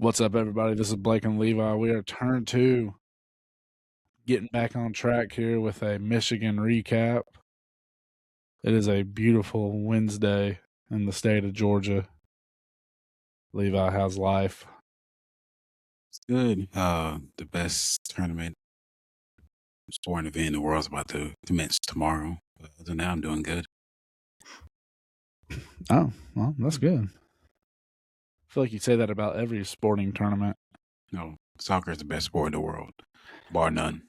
What's up, everybody? This is Blake and Levi. We are turn two, getting back on track here with a Michigan recap. It is a beautiful Wednesday in the state of Georgia. Levi, how's life? It's good. The best tournament sporting event in the world is about to commence tomorrow. Other than that, I'm doing good. Oh, well, that's good. I feel like you say that about every sporting tournament. No, soccer is the best sport in the world, bar none.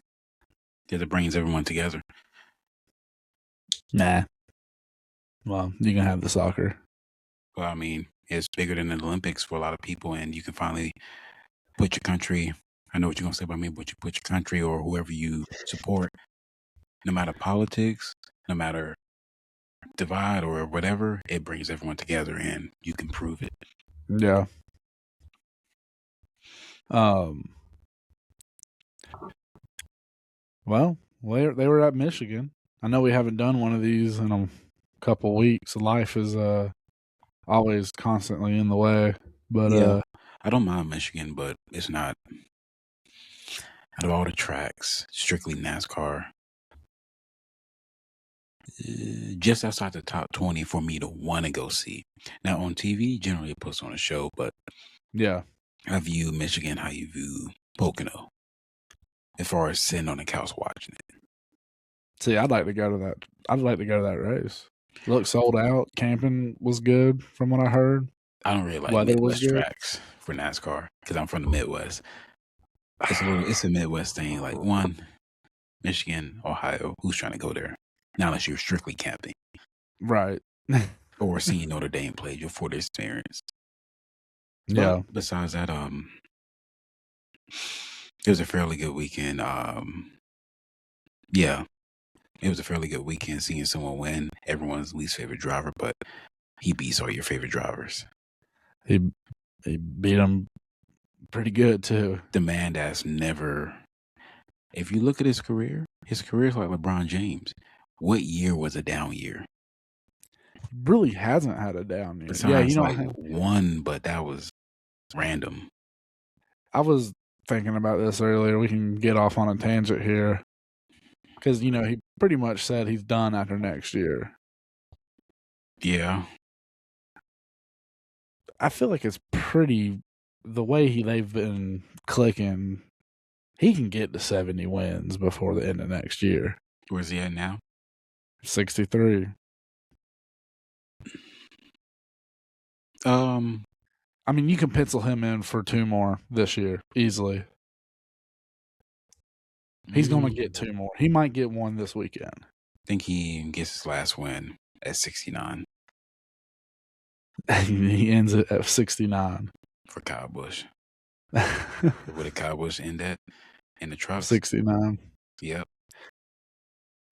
Because it brings everyone together. Nah. Well, you can have the soccer. Well, I mean, it's bigger than the Olympics for a lot of people, and you can finally put your country. I know what you're gonna say about me, but you put your country or whoever you support, no matter politics, no matter divide or whatever, it brings everyone together, and you can prove it. Yeah. Well, they were at Michigan. I know we haven't done one of these in a couple weeks. Life is always constantly in the way, but Yeah, I don't mind Michigan, but it's not. Out of all the tracks, strictly NASCAR, just outside the top 20 for me to want to go see. Now, on TV, generally it puts on a show, but yeah. I view Michigan how you view Pocono as far as sitting on the couch watching it. See, I'd like to go to that. I'd like to go to that race. Look, sold out. Camping was good from what I heard. I don't really like Weather was Midwest good. tracks for NASCAR because I'm from the Midwest. It's a Midwest thing. Like one, Michigan, Ohio. Who's trying to go there? Not unless you're strictly camping, Right. or seeing Notre Dame play your for the experience. Yeah. But besides that, it was a fairly good weekend. Yeah, it was a fairly good weekend seeing someone win, everyone's least favorite driver, but he beats all your favorite drivers. He beat him pretty good too. The man that's never, if you look at his career is like LeBron James. What year was a down year? Really hasn't had a down year. Besides, Yeah, you don't like have. one, but that was random. I was thinking about this earlier. We can get off on a tangent here because he pretty much said he's done after next year. Yeah, I feel like it's pretty the way they've been clicking. He can get to 70 wins before the end of next year. where's he at now? 63. I mean, you can pencil him in for 2 more this year easily. He's going to get 2 more. He might get one this weekend. I think he gets his last win at 69. He ends it at 69 for Kyle Busch. Where did Kyle Busch end at? In the trucks? 69. Yep.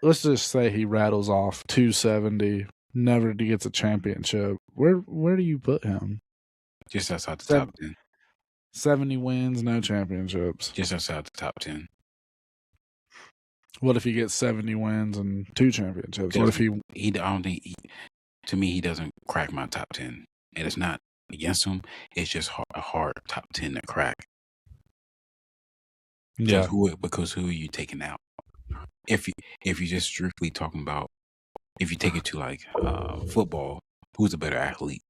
Let's just say he rattles off 270. Never gets a championship. Where do you put him? Just outside the top 10. 70 wins, no championships. Just outside the top 10. What if he gets 70 wins and 2 championships? What if he? I don't think. To me, he doesn't crack my top 10, and it's not against him. It's just a hard top 10 to crack. Yeah. Because who are you taking out? If you're just strictly talking about, if you take it to like football, who's a better athlete,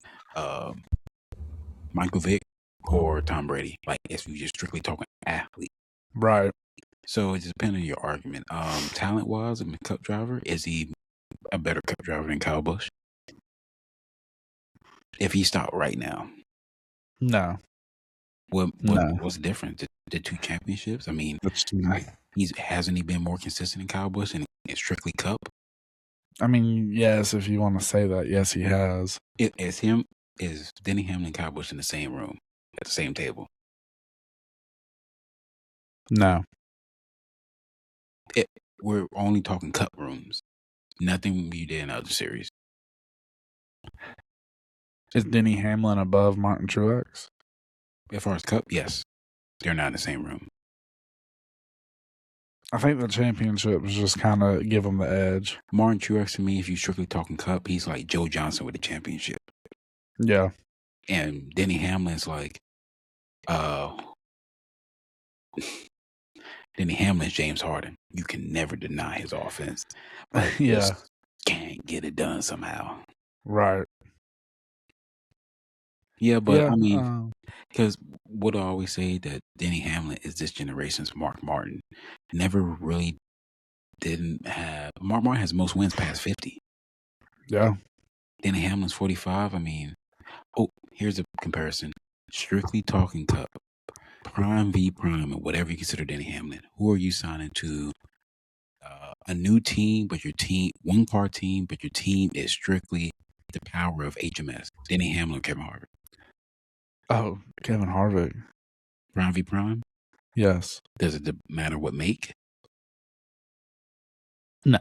Michael Vick or Tom Brady? Like, if you're just strictly talking athlete, right? So it just depends on your argument. Talent wise, I'm a cup driver. Is he a better cup driver than Kyle Busch? If he stopped right now, no. What's different? The 2 championships. I mean, hasn't he been more consistent than Kyle Busch and strictly cup? I mean, yes, if you want to say that, yes, he has. Is Denny Hamlin and Kyle Busch in the same room at the same table? No. We're only talking cup rooms. Nothing you did in other series. Is Denny Hamlin above Martin Truex? As far as cup, yes. They're not in the same room. I think the championships just kind of give them the edge. Martin Truex, to me, if you're strictly talking cup, he's like Joe Johnson with the championship. Yeah. And Denny Hamlin's like Uh, Denny Hamlin's James Harden. You can never deny his offense, but Yeah, just can't get it done somehow. right. Yeah, but Yeah, I mean, because what I always say that Denny Hamlin is this generation's Mark Martin. Never really didn't have Mark Martin has most wins past 50. yeah. Denny Hamlin's 45. I mean, oh, here's a comparison. Strictly talking cup, prime v prime, and whatever you consider Denny Hamlin. Who are you signing to? A new team, but your team, one car team, but your team is strictly the power of HMS. Denny Hamlin, Kevin Harvick. Oh, Kevin Harvick. Prime v prime. Yes. Does it matter what make? No,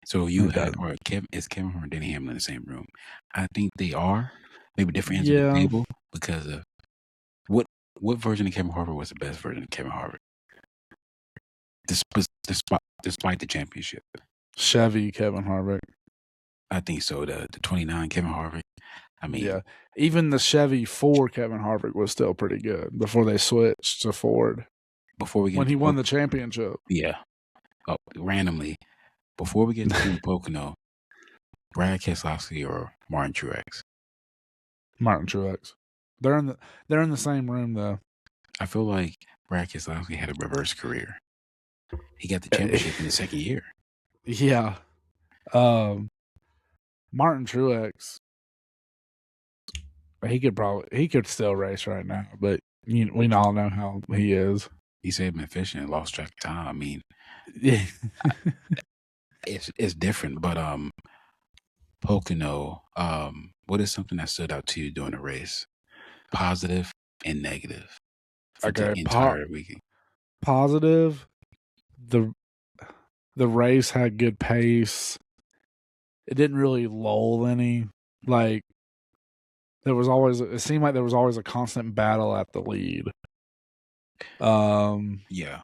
So you it had doesn't. or Kevin is Kevin Harvick and Denny Hamlin in the same room? I think they are. Maybe different ends of the Yeah. table because of what version of Kevin Harvick was the best version of Kevin Harvick, despite the championship. Chevy Kevin Harvick. I think so. The 29 Kevin Harvick. I mean, Yeah. Even the Chevy 4 Kevin Harvick was still pretty good before they switched to Ford before we get when he into won the championship. yeah, randomly before we get to Pocono, Brad Keselowski or Martin Truex. Martin Truex. They're in the same room though. I feel like Brad Keselowski had a reverse career. He got the championship in the second year. Yeah. Martin Truex, he could still race right now, but we all know how he is. He said been fishing and lost track of time. I mean, Yeah. it's different, but Pocono, what is something that stood out to you during the race? Positive and negative for the Okay, entire weekend. positive. The race had good pace. It didn't really lull any. Like it seemed like there was always a constant battle at the lead. Yeah,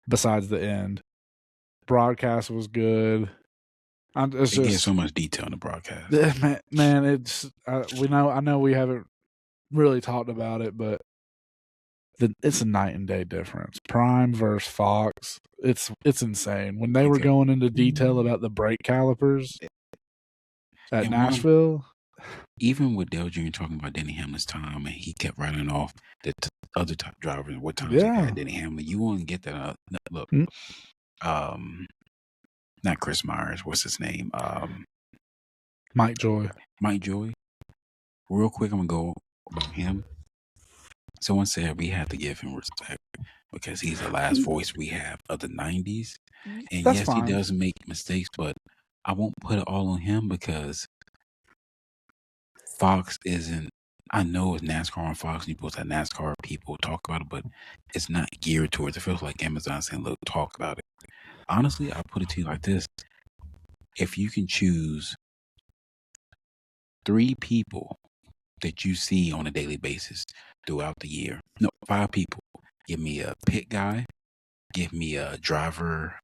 Besides the end, broadcast was good. It's they gave just so much detail in the broadcast. man. It's I know we haven't really talked about it, but it's a night and day difference. Prime versus Fox. It's insane. When they were going into detail about the brake calipers at And Nashville, even with Dale Jr. talking about Denny Hamlin's time, and he kept writing off the other top drivers and what times he yeah. had Denny Hamlin, you want to get that. Look, Mm. not Chris Myers. What's his name? Mike Joy. Mike Joy. Real quick, I'm gonna go about him. Someone said we have to give him respect because he's the last voice we have of the '90s. And That's yes, he fine. does make mistakes, but I won't put it all on him because Fox isn't. I know it's NASCAR on Fox, and you post that NASCAR people talk about it, but it's not geared towards. It feels like Amazon saying, "Look, talk about it." Honestly, I'll put it to you like this: if you can choose 3 people that you see on a daily basis throughout the year, no, 5 people. Give me a pit guy, give me a driver,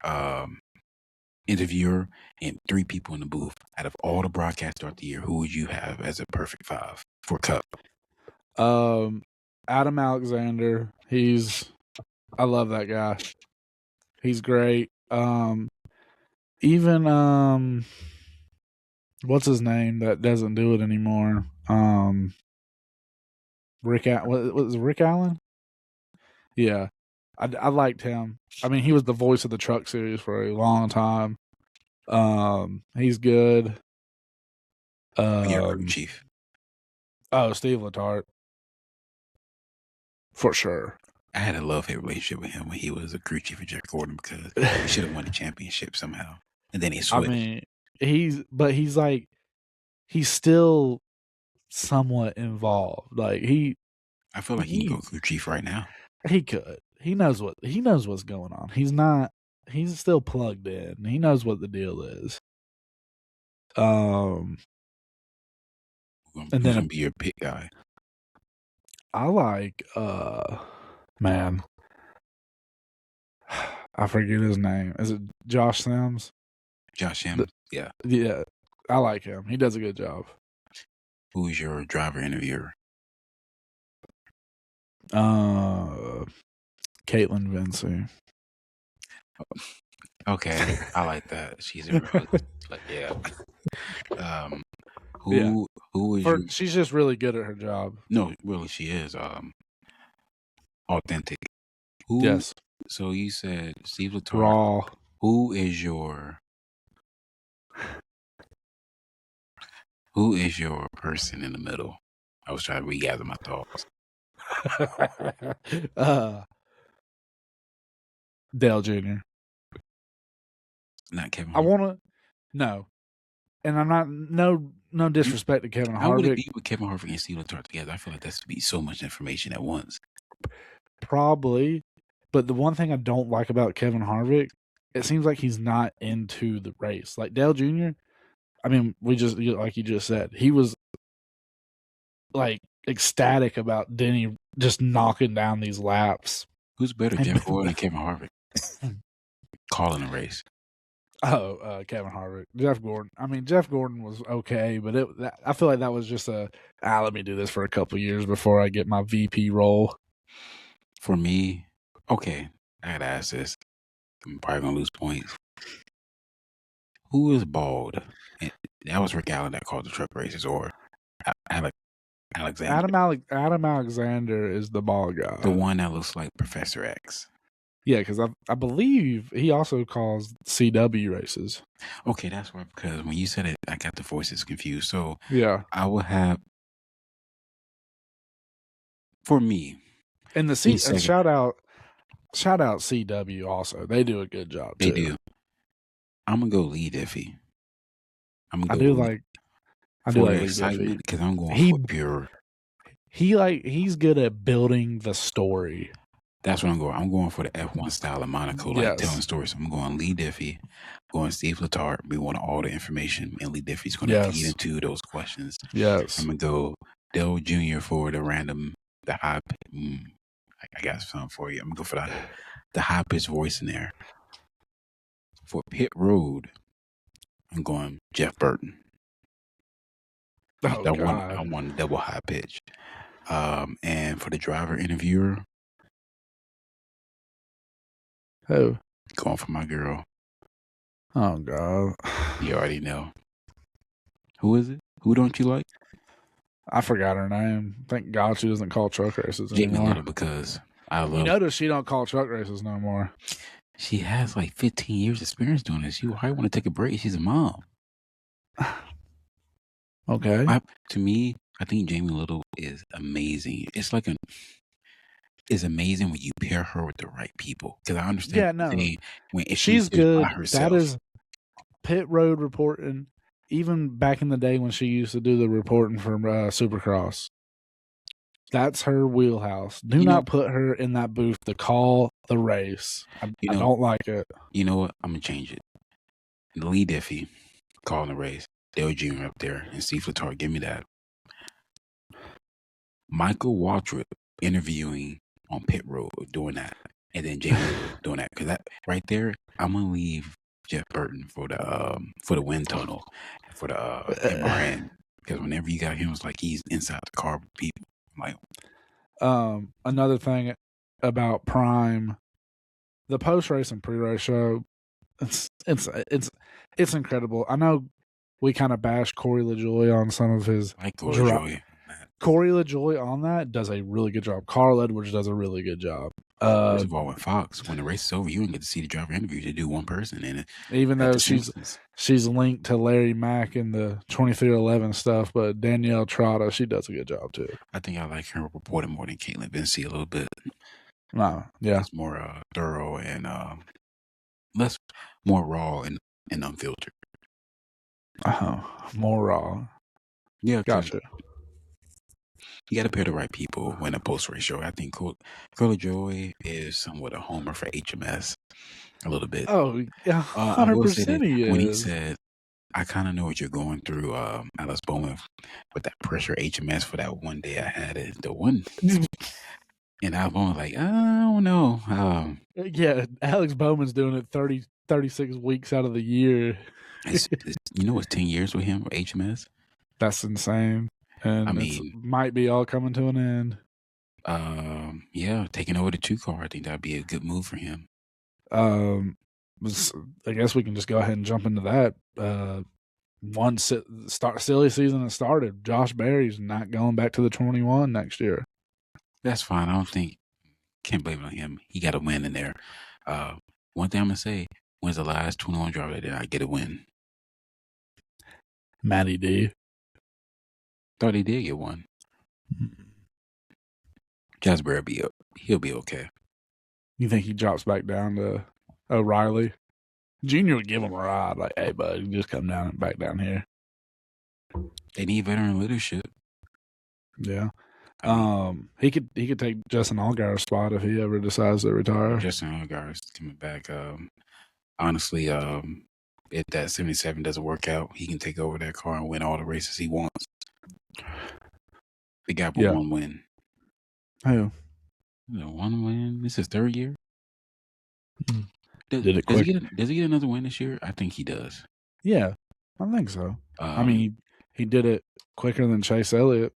interviewer, and 3 people in the booth. Out of all the broadcasts throughout the year, who would you have as a perfect 5 for Cup? Adam Alexander. I love that guy. He's great. Even what's his name that doesn't do it anymore? What was Rick Allen? Yeah, I liked him. I mean, he was the voice of the Truck Series for a long time. He's good. Your crew chief. Oh, Steve Letarte, for sure. I had a love-hate relationship with him when he was a crew chief of Jeff Gordon because he should have won the championship somehow. And then he I switched. mean, he's like he's still somewhat involved. Like I feel like he can go crew chief right now. he could. He knows what's going on. He's still plugged in. He knows what the deal is. And Who's then gonna be your pit guy? I like man, I forget his name. Is it Josh Sims? Josh Sims. Yeah. Yeah, I like him. He does a good job. Who's your driver interviewer? Caitlin Vinci. Okay, I like that. She's a really, yeah. Yeah, Who is your? she's just really good at her job. No, really, she is authentic. Who? Yes, So you said Steve Letarte. raw. Who is your? Who is your person in the middle? I was trying to regather my thoughts. Dale Jr. Not Kevin I Hart. want to no, and I'm not no disrespect to Kevin How would it Harvick. be with Kevin Hart and Steve Letarte together? I feel like that's to be so much information at once. Probably, but the one thing I don't like about Kevin Harvick, it seems like he's not into the race. Like Dale Jr. I mean, like you just said, he was like ecstatic about Denny just knocking down these laps. Who's better, Jeff Gordon or Kevin Harvick? Calling a race. Kevin Harvick, Jeff Gordon. I mean, Jeff Gordon was okay, but I feel like that was just let me do this for a couple years before I get my VP role. For me, okay, I gotta ask this. I'm probably gonna lose points. Who is bald? And that was Rick Allen that called the truck races, or Alexander. Adam Alexander is the ball guy. The one that looks like Professor X. Yeah, because I believe he also calls CW races. Okay, that's why, because when you said it, I got the voices confused. So yeah, I will have, for me, and and shout out CW also. They do a good job too. They do. I'm gonna go Lee Diffie. I do like Lee excitement because I'm going for pure. He's good at building the story. That's what I'm going. I'm going for the F1 style of Monaco, like telling stories. So I'm going Lee Diffie, going Steve Letarte. We want all the information, and Lee Diffie's going to feed into those questions. Yes. I'm gonna go Dale Jr. for the high. I got something for you. I'm gonna go for the high pitched voice in there. For pit road, I'm going Jeff Burton. Oh, God. I want double high pitch. And for the driver interviewer, who? Going for my girl. Oh, God. You already know. Who is it? Who don't you like? I forgot her name. Thank God she doesn't call truck races anymore. Jamie Little, because I love. You notice she don't call truck races no more. She has like 15 years experience doing this. She probably want to take a break. She's a mom. Okay. To me, I think Jamie Little is amazing. It's amazing when you pair her with the right people. Because I understand. Yeah, no. If she's good. By herself. That is pit road reporting. Even back in the day when she used to do the reporting from Supercross. That's her wheelhouse. Do not put her in that booth to call the race. I don't like it. You know what? I'm going to change it. Lee Diffie calling the race. Dale Jr. up there and Steve Letarte. Give me that. Michael Waltrip interviewing on pit road doing that. And then Jamie doing that. Because that right there, I'm going to leave Jeff Burton for the wind tunnel, for the MRN. Because whenever you got him, it's like he's inside the car with people. Like, another thing about Prime, the post race and pre race show, it's incredible. I know we kind of bashed Corey LaJoie on some of his. Like Corey LaJoie. Corey LaJoie on that does a really good job. Carl Edwards does a really good job. First of all, with Fox, when the race is over, you don't get to see the driver interview. They do one person, and even though she's linked to Larry Mack in the 2311 stuff, but Danielle Trotta, she does a good job too. I think I like her reporting more than Caitlin Vinci a little bit. No, yeah, it's more thorough and more raw and unfiltered. More raw. Yeah, gotcha. You got to pair the right people when a post-race show. I think Corey LaJoie is somewhat a homer for HMS a little bit. Oh, yeah, 100% he is. When he said, I kind of know what you're going through, Alex Bowman, with that pressure HMS for that one day I had it. The one. And I was like, I don't know. Yeah, Alex Bowman's doing it 36 weeks out of the year. It's 10 years with him, with HMS. That's insane. And I mean, might be all coming to an end. Yeah, taking over the 2 car, I think that'd be a good move for him. Um, I guess we can just go ahead and jump into that. Silly season has started. Josh Berry's not going back to the 21 next year. That's fine. I don't think can't blame it on him. He got a win in there. One thing I'm gonna say: when's the last 21 driver that did not get a win? Matty D. Thought he did get one. Jasper he'll be okay. You think he drops back down to O'Reilly? Junior would give him a ride, like, hey, bud, you just come down and back down here. They need veteran leadership. Yeah. I mean, he could take Justin Allgaier's spot if he ever decides to retire. Justin Allgaier is coming back. Honestly, if that 77 doesn't work out, he can take over that car and win all the races he wants. The guy with one win. Who? One win. This is his 3rd year. Did it quick? Does he get another win this year? I think he does. Yeah, I think so. I mean, he did it quicker than Chase Elliott.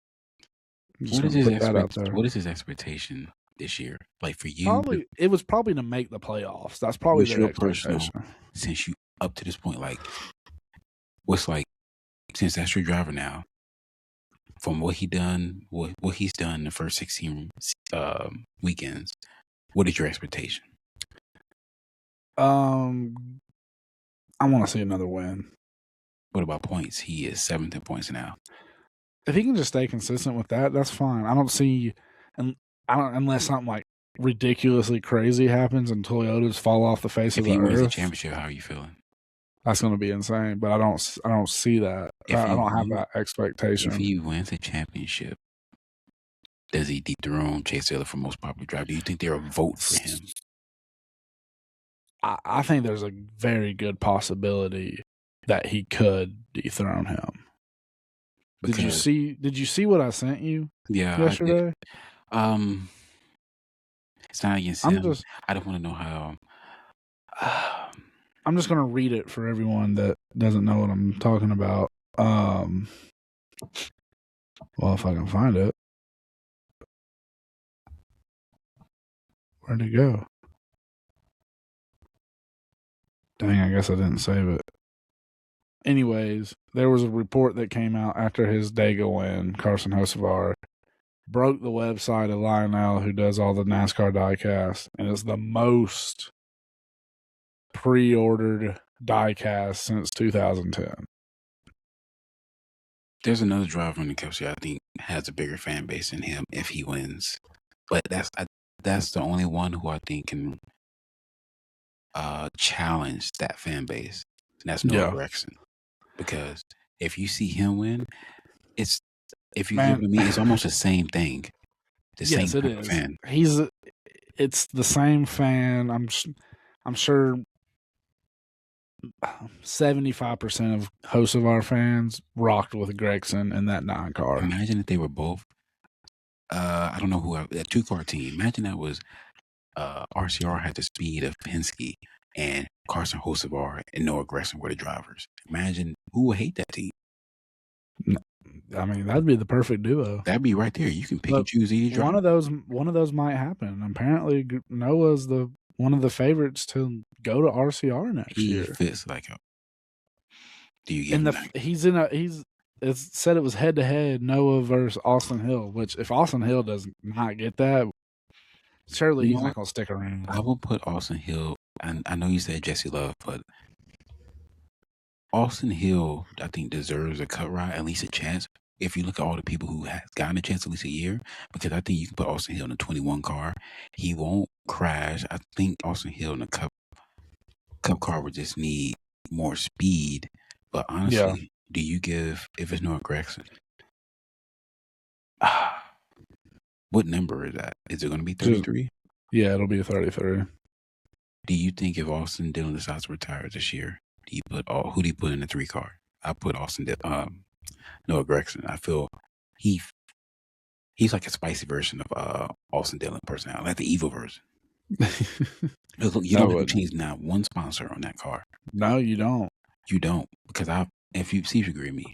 What is his expectation this year? Like for you? It was probably to make the playoffs. That's probably their expectation. Since you up to this point, like what's like since that's your driver now, from what he's done in the first 16 weekends, what is your expectation? I want to see another win. What about points? He is 7th in points now. If he can just stay consistent with that, that's fine. I don't see, unless something like ridiculously crazy happens and Toyotas fall off the face of the earth. If he wins the championship, how are you feeling? That's going to be insane. But I don't see that. I don't have that expectation. If he wins the championship, does he dethrone Chase Elliott for most popular driver? Do you think there will vote for him? I think there's a very good possibility that he could dethrone him. Because did you see what I sent you yesterday? It's not against him. I don't want to know how. I'm just going to read it for everyone that doesn't know what I'm talking about. Well, if I can find it. Where'd it go? Dang, I guess I didn't save it. Anyways, there was a report that came out after his Dega win. Carson Hocevar broke the website of Lionel, who does all the NASCAR diecast, and it's the most pre-ordered diecast since 2010. There's another driver in the Cup Series I think has a bigger fan base than him if he wins, but that's the only one who I think can challenge that fan base, and that's Noah Gragson. Because if you see him win, it's almost the same thing. Yes, it is. Fan. It's the same fan. I'm sure 75% of Hocevar fans rocked with Gragson in that 9 car. Imagine if they were both. I don't know who a 2-car team. Imagine that was RCR had the speed of Penske and Carson Hocevar and Noah Gragson were the drivers. Imagine who would hate that team. I mean, that'd be the perfect duo. That'd be right there. You can pick and choose each driver. One of those might happen. Apparently, Noah's one of the favorites to go to RCR next year. He fits like a. Do you get him? It said it was head to head Noah versus Austin Hill. Which if Austin Hill does not get that, surely he's not going to stick around. I will put Austin Hill. And I know you said Jesse Love, but Austin Hill, I think, deserves a cut ride, at least a chance. If you look at all the people who have gotten a chance at least a year, because I think you can put Austin Hill in a 21 car. He won't crash. I think Austin Hill in a cup car would just need more speed. But honestly, do you give, if it's Noah Gragson, what number is that? Is it going to be 33? Yeah, it'll be a 33. Do you think if Austin Dillon decides to retire this year, who do you put in the 3 car? I put Noah Gragson. I feel he's like a spicy version of Austin Dillon personality, like the evil version. Look, you don't have to change not one sponsor on that car. No, you don't. You don't, because if you agree with me,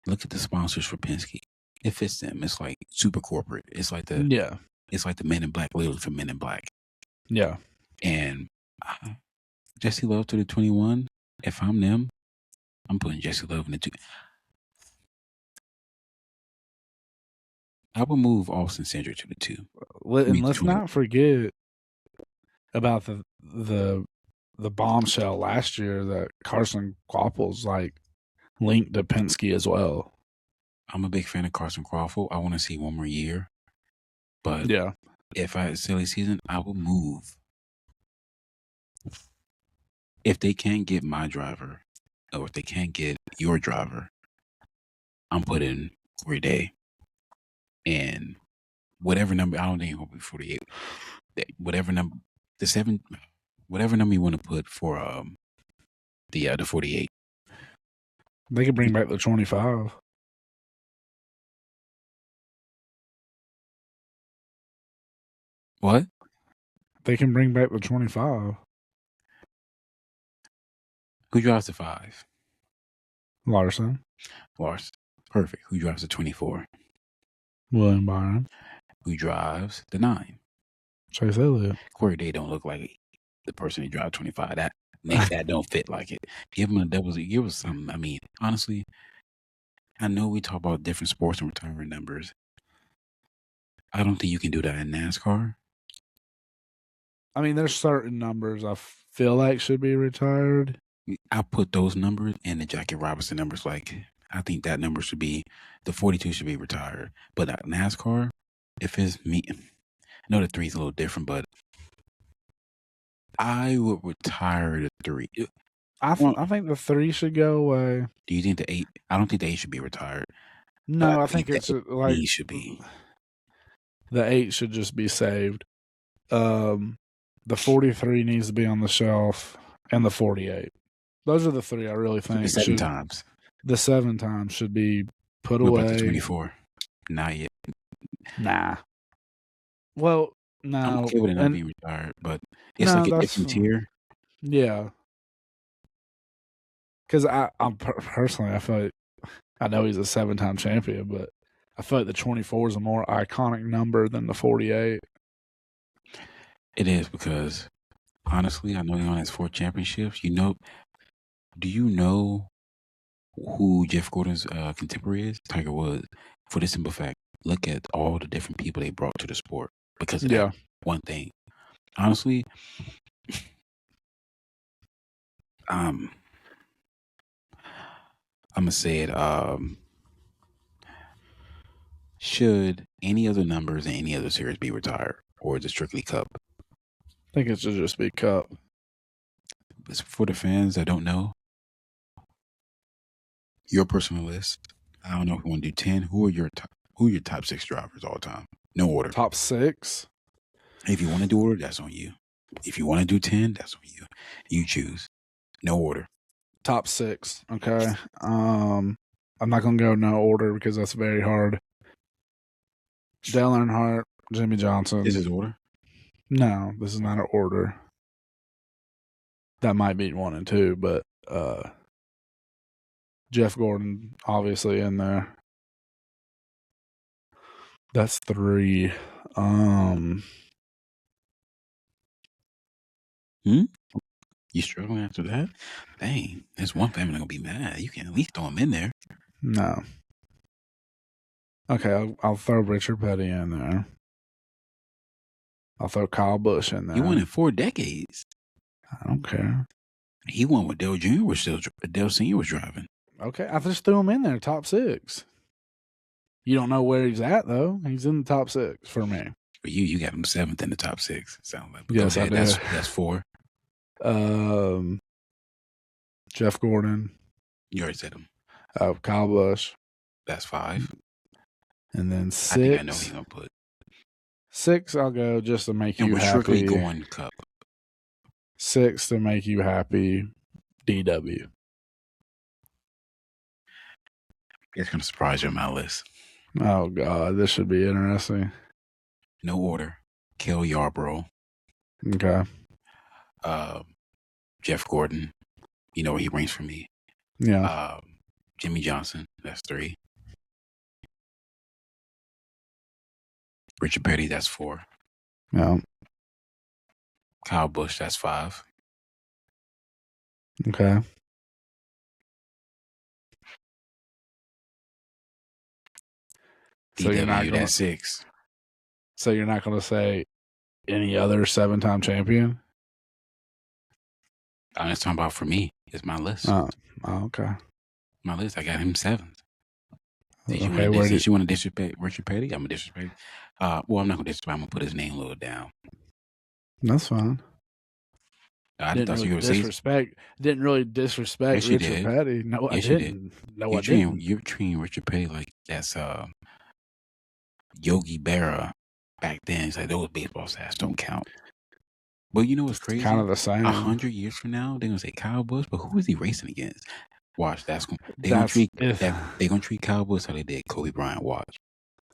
look at the sponsors for Penske. It fits them. It's like super corporate. It's like It's like the Men in Black, literally for Men in Black. Yeah. And Jesse Love to the 21. If I'm them, I'm putting Jesse Love in the 2. I would move Austin Cindric to the 2. And let's not forget about the bombshell last year that Carson Quapple's like linked to Penske as well. I'm a big fan of Carson Crawford. I want to see one more year. But yeah, if I had a silly season, I would move. If they can't get my driver, or if they can't get your driver, I'm putting Corey Day. And whatever number, I don't think it'll be 48. Whatever number, the 7, whatever number you want to put for the 48. they could bring back the 25. What? They can bring back the 25. Who drives the 5? Larson. Larson. Perfect. Who drives the 24? William Byron. Who drives the 9? Chase Elliott. Corey Day don't look like the person who drives 25. That don't fit like it. Give him a double. Give us something. I mean, honestly, I know we talk about different sports and retirement numbers. I don't think you can do that in NASCAR. I mean, there's certain numbers I feel like should be retired. I put those numbers in the Jackie Robinson numbers. Like, I think that number should be, the 42 should be retired. But NASCAR, if it's me, I know the 3 is a little different, but I would retire the 3. I think the 3 should go away. Do you think the 8? I don't think the 8 should be retired. No, I think it's like should be. The 8 should just be saved. The 43 needs to be on the shelf, and the 48. Those are the 3 I really think. 7 times. The 7 times should be put what away. About the 24? Not yet. Nah. Well, no. I'm okay with it not being retired, but it's like a different tier. Yeah. Because I'm personally, I feel like, I know he's a 7-time champion, but I feel like the 24 is a more iconic number than the 48. It is, because honestly, I know he only has 4 championships. Do you know who Jeff Gordon's contemporary is? Tiger Woods. For this simple fact, look at all the different people they brought to the sport because of that one thing. Honestly, I'm gonna say it. Should any other numbers in any other series be retired, or is it strictly Cup? I think it should just be Cup. For the fans that don't know, your personal list. I don't know if you want to do 10. Who are your top 6 drivers all time? No order. Top 6. If you want to do order, that's on you. If you want to do 10, that's on you. You choose. No order. Top 6. Okay. I'm not gonna go no order because that's very hard. Dale Earnhardt, Jimmy Johnson. Is this order? No, this is not an order. That might be 1 and 2, but Jeff Gordon obviously in there. That's 3. You struggling after that? Dang, there's one family gonna be mad. You can at least throw him in there. No. Okay, I'll throw Richard Petty in there. I'll throw Kyle Busch in there. He won in 4 decades. I don't care. He won with Dale Jr. Dale Sr. was driving. Okay, I just threw him in there, top 6. You don't know where he's at though. He's in the top 6 for me. For you got him 7th in the top 6. Sound like yes, I did. That's 4. Jeff Gordon. You already said him. Kyle Busch. That's 5. And then 6. I think I know he's gonna put 6. I'll go just to make you happy. And we're strictly going Cup. 6 to make you happy. DW. It's gonna surprise you on my list. Oh God, this should be interesting. No order. Cale Yarborough. Okay. Jeff Gordon. You know where he ranks for me. Yeah. Jimmy Johnson. That's 3. Richard Petty, that's 4. Yeah. Kyle Busch, that's 5. Okay. So you're not DW, gonna. that's 6. So you're not gonna say any other 7-time champion? I'm just talking about for me. It's my list. Oh, okay. My list. I got him 7th. Since Okay, where do you want to disrespect Richard Petty, I'm gonna disrespect. Well, I'm not gonna disrespect. I'm gonna put his name a little down. That's fine. I thought you were gonna say. Didn't really disrespect Yes, you Richard did. Petty. No, I Yes, you did. didn't. No, I didn't. You're treating Richard Petty like that's Yogi Berra back then. It's like those baseball stats don't count. But you know what's crazy? Kind of the same. 100 years from now, they're gonna say Kyle Busch, but who is he racing against? Watch, they're gonna treat Kyle Busch how they did Kobe Bryant. Watch,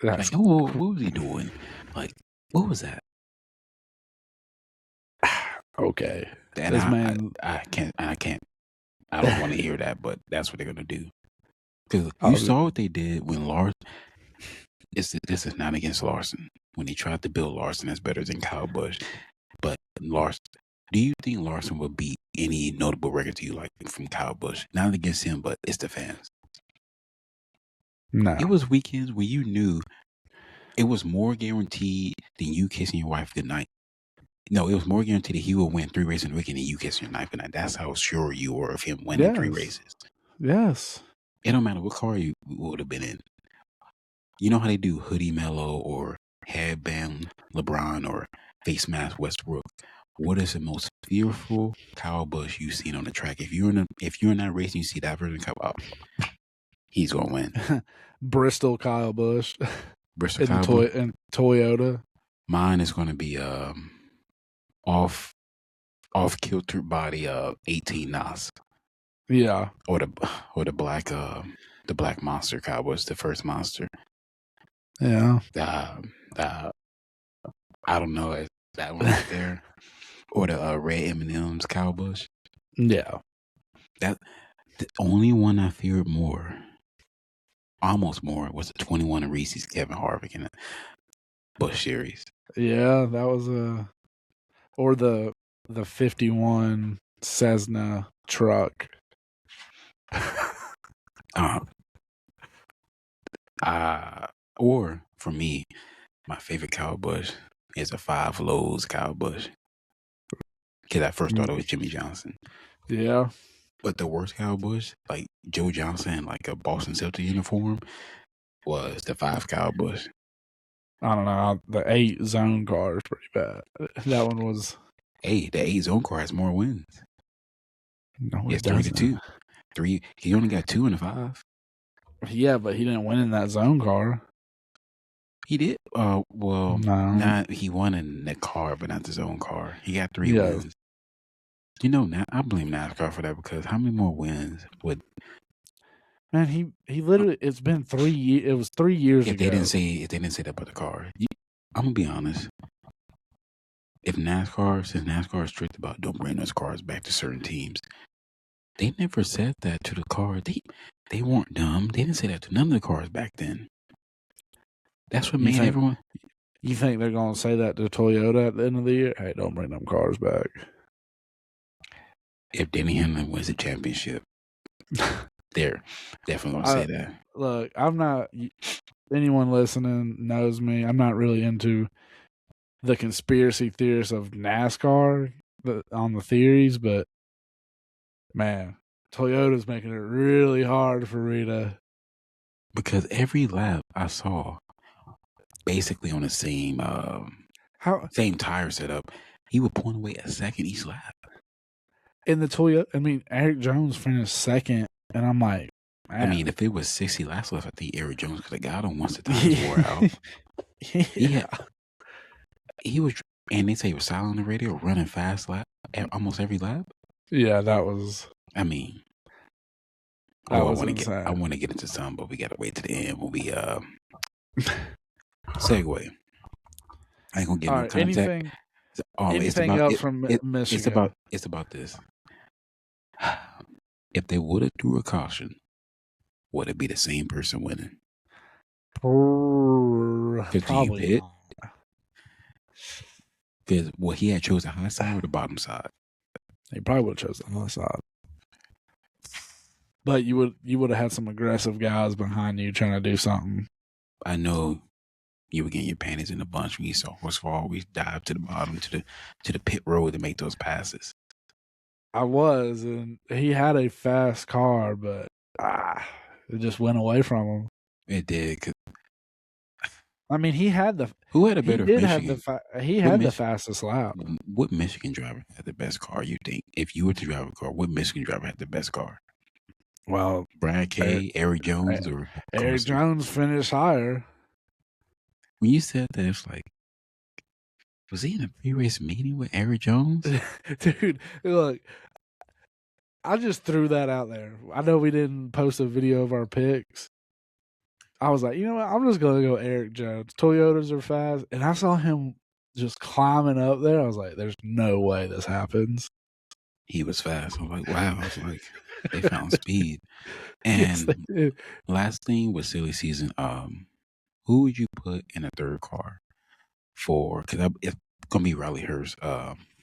like, what was he doing? Like, what was that? Okay, And this man, I can't. I don't want to hear that, but that's what they're gonna do. Because you saw what they did when Larson. This is not against Larson. When they tried to build Larson as better than Kyle Busch, but Larson. Do you think Larson would beat any notable record to you like from Kyle Busch? Not against him, but it's the fans. no. It was weekends where you knew it was more guaranteed than you kissing your wife goodnight. No, it was more guaranteed that he would win 3 races in a weekend than you kissing your wife goodnight. That's how sure you were of him winning 3 races. Yes. It don't matter what car you would have been in. You know how they do Hoodie Mello or Headband LeBron or Face Mask Westbrook. What is the most fearful Kyle Busch you've seen on the track? If you're in that race and you see that version come up, he's gonna win. Bristol Kyle Busch. Bristol Kyle Busch and Toyota. Mine is gonna be off kilter body 18 Nas. Yeah. Or the black monster Kyle Busch, the first monster. Yeah. I don't know that one right there. Or the red M&M's Kyle Busch. Yeah. That the only one I feared more, almost more, was the 21 and Reese's Kevin Harvick in the Busch series. Yeah, that was or the 51 Cessna truck. Or for me, my favorite Kyle Busch is a 5 Lowe's Kyle Busch. Because I first thought it was Jimmy Johnson. Yeah. But the worst Kyle Busch, like Joe Johnson in like a Boston Celtics uniform, was the 5 Kyle Busch. I don't know. The 8 zone car is pretty bad. That one was. Hey, the 8 zone car has more wins. No, it's 3-2. 3. He only got 2 in the 5. Yeah, but he didn't win in that zone car. He did. Well, no. He won in the car, but not the zone car. He got 3 wins. You know, I blame NASCAR for that because how many more wins would? Man, he literally. It's been 3 years. It was 3 years ago. If they didn't say that about the car, I'm gonna be honest. Since NASCAR is strict about don't bring those cars back to certain teams, they never said that to the car. They weren't dumb. They didn't say that to none of the cars back then. That's what made everyone. You think they're gonna say that to Toyota at the end of the year? Hey, don't bring them cars back. If Denny Hamlin wins the championship, they're definitely gonna say that. Look, I'm not. Anyone listening knows me. I'm not really into the conspiracy theories of NASCAR on the theories, but man, Toyota's making it really hard for Rita. Because every lap I saw, basically on the same same tire setup, he would point away a second each lap. In the Toyota, Eric Jones finished second, and I'm like, man. If it was 60 laps left, I think Eric Jones could have got him once the tires wore out. Yeah. He was, and they say he was silent on the radio, running fast almost every lap. Yeah, that was. I want to get into some, but we got to wait to the end when we segue. I ain't gonna get no contact. Anything else from Michigan? It's about this. If they would have threw a caution, would it be the same person winning? Probably. Because he had chose the high side or the bottom side. He probably would have chose the high side. But you would have had some aggressive guys behind you trying to do something. I know you were getting your panties in a bunch when you saw horse always dive to the bottom to the pit road to make those passes. I was, and he had a fast car, but it just went away from him. It did. I mean, he had the who had a he better did have Michigan? the fastest lap. What Michigan driver had the best car? You think if you were to drive a car, what Michigan driver had the best car? Well, Brad Kay, Eric Jones, or Eric Carson? Jones finished higher. When you said that, it's like, was he in a pre-race meeting with Eric Jones? Dude, look, I just threw that out there. I know we didn't post a video of our picks. I was like, you know what? I'm just going to go Eric Jones. Toyotas are fast. And I saw him just climbing up there. I was like, there's no way this happens. He was fast. I was like, wow. I was like, they found speed. And yes, last thing with silly season, who would you put in a third car for? Because it's going to be Riley Hurst.